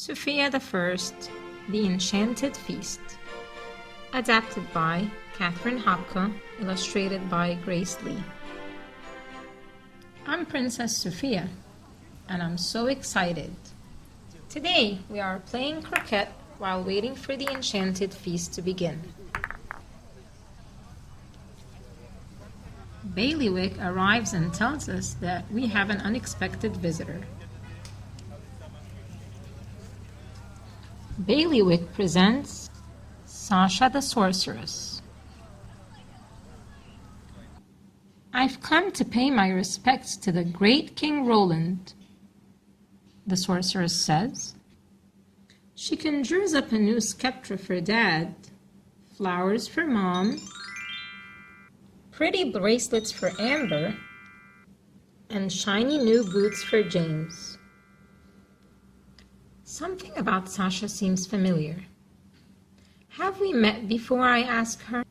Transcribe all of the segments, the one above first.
Sofia the First, The Enchanted Feast. Adapted by Catherine Hopka, illustrated by Grace Lee. I'm Princess Sofia, and I'm so excited. Today we are playing croquet while waiting for the Enchanted Feast to begin. Bailiwick arrives and tells us that we have an unexpected visitor. Bailiwick presents Sasha the Sorceress. I've come to pay my respects to the great King Roland, the sorceress says. She conjures up a new scepter for Dad, flowers for Mom, pretty bracelets for Amber, and shiny new boots for James. Something about Sasha seems familiar. Have we met before, I ask her?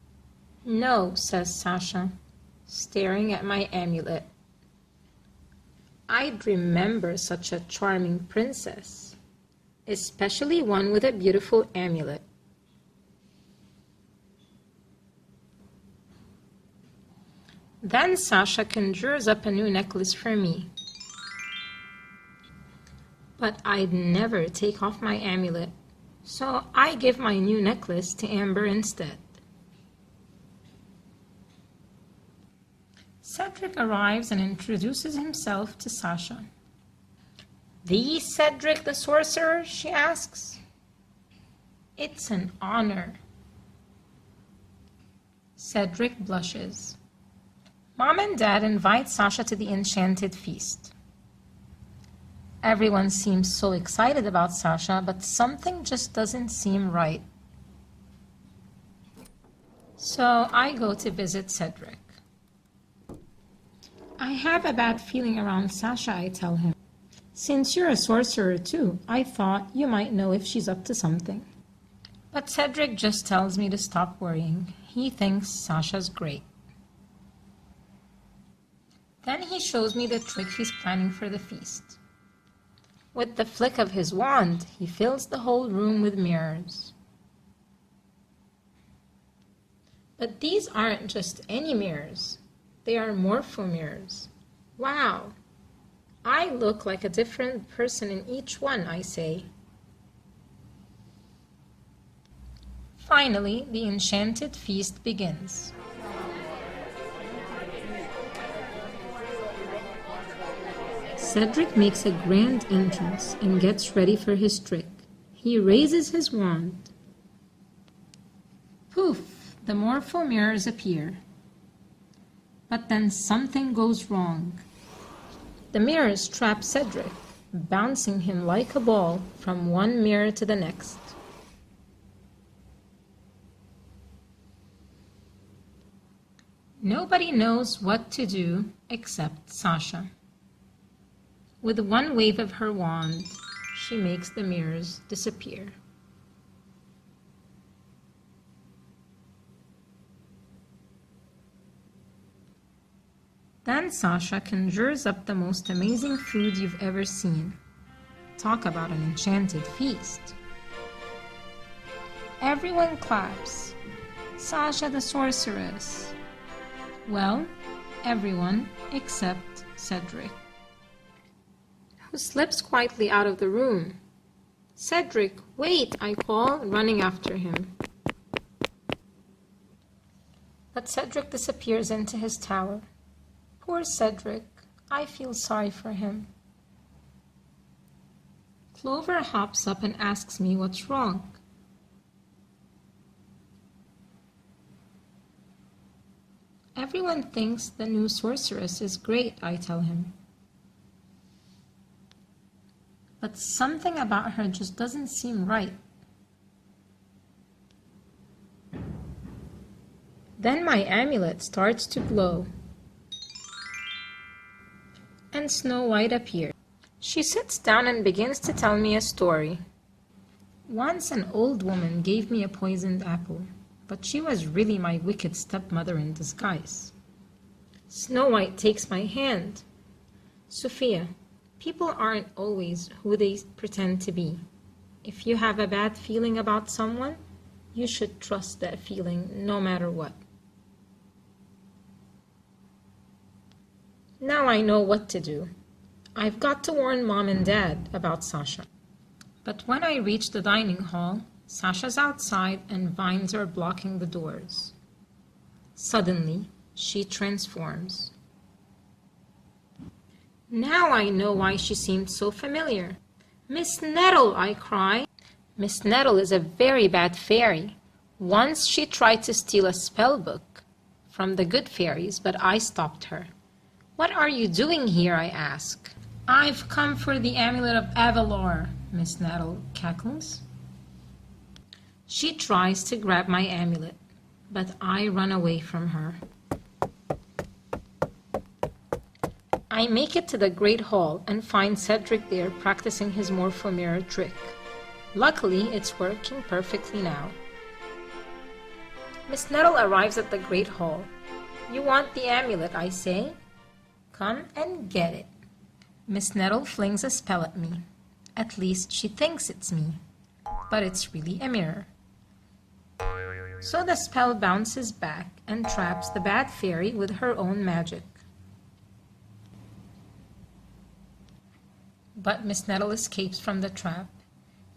No, says Sasha, staring at my amulet. I'd remember such a charming princess, especially one with a beautiful amulet. Then Sasha conjures up a new necklace for me. But I'd never take off my amulet, so I give my new necklace to Amber instead. Cedric arrives and introduces himself to Sasha. The Cedric the Sorcerer, she asks. It's an honor. Cedric blushes. Mom and Dad invite Sasha to the Enchanted Feast. Everyone seems so excited about Sasha, but something just doesn't seem right. So I go to visit Cedric. I have a bad feeling around Sasha, I tell him. Since you're a sorcerer too, I thought you might know if she's up to something. But Cedric just tells me to stop worrying. He thinks Sasha's great. Then he shows me the trick he's planning for the feast. With the flick of his wand, he fills the whole room with mirrors. But these aren't just any mirrors. They are morpho mirrors. Wow! I look like a different person in each one, I say. Finally, the Enchanted Feast begins. Cedric makes a grand entrance and gets ready for his trick. He raises his wand. Poof! The morpho mirrors appear. But then something goes wrong. The mirrors trap Cedric, bouncing him like a ball from one mirror to the next. Nobody knows what to do except Sasha. With one wave of her wand, she makes the mirrors disappear. Then Sasha conjures up the most amazing food you've ever seen. Talk about an enchanted feast. Everyone claps. Sasha the Sorceress. Well, everyone except Cedric, who slips quietly out of the room. Cedric, wait, I call, running after him. But Cedric disappears into his tower. Poor Cedric, I feel sorry for him. Clover hops up and asks me what's wrong. Everyone thinks the new sorceress is great, I tell him. But something about her just doesn't seem right. Then my amulet starts to glow, and Snow White appears. She sits down and begins to tell me a story. Once an old woman gave me a poisoned apple, but she was really my wicked stepmother in disguise. Snow White takes my hand. Sophia, people aren't always who they pretend to be. If you have a bad feeling about someone, you should trust that feeling no matter what. Now I know what to do. I've got to warn Mom and Dad about Sasha. But when I reach the dining hall, Sasha's outside and vines are blocking the doors. Suddenly, she transforms. Now I know why she seemed so familiar. Miss Nettle, I cry. Miss Nettle is a very bad fairy. Once she tried to steal a spell book from the good fairies, but I stopped her. What are you doing here, I ask. I've come for the amulet of Avalor, Miss Nettle cackles. She tries to grab my amulet, but I run away from her. I make it to the Great Hall and find Cedric there practicing his Morpho Mirror trick. Luckily, it's working perfectly now. Miss Nettle arrives at the Great Hall. You want the amulet, I say? Come and get it. Miss Nettle flings a spell at me. At least she thinks it's me, but it's really a mirror. So the spell bounces back and traps the bad fairy with her own magic. But Miss Nettle escapes from the trap.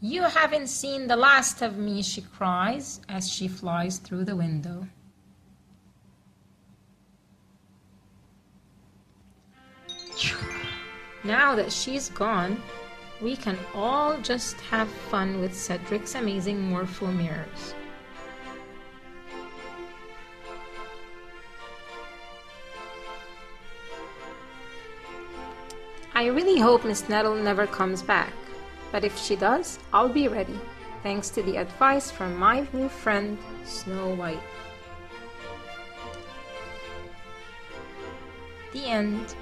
You haven't seen the last of me, she cries as she flies through the window. Now that she's gone, we can all just have fun with Cedric's amazing Morpho mirrors. I really hope Miss Nettle never comes back, but if she does, I'll be ready, thanks to the advice from my new friend, Snow White. The end.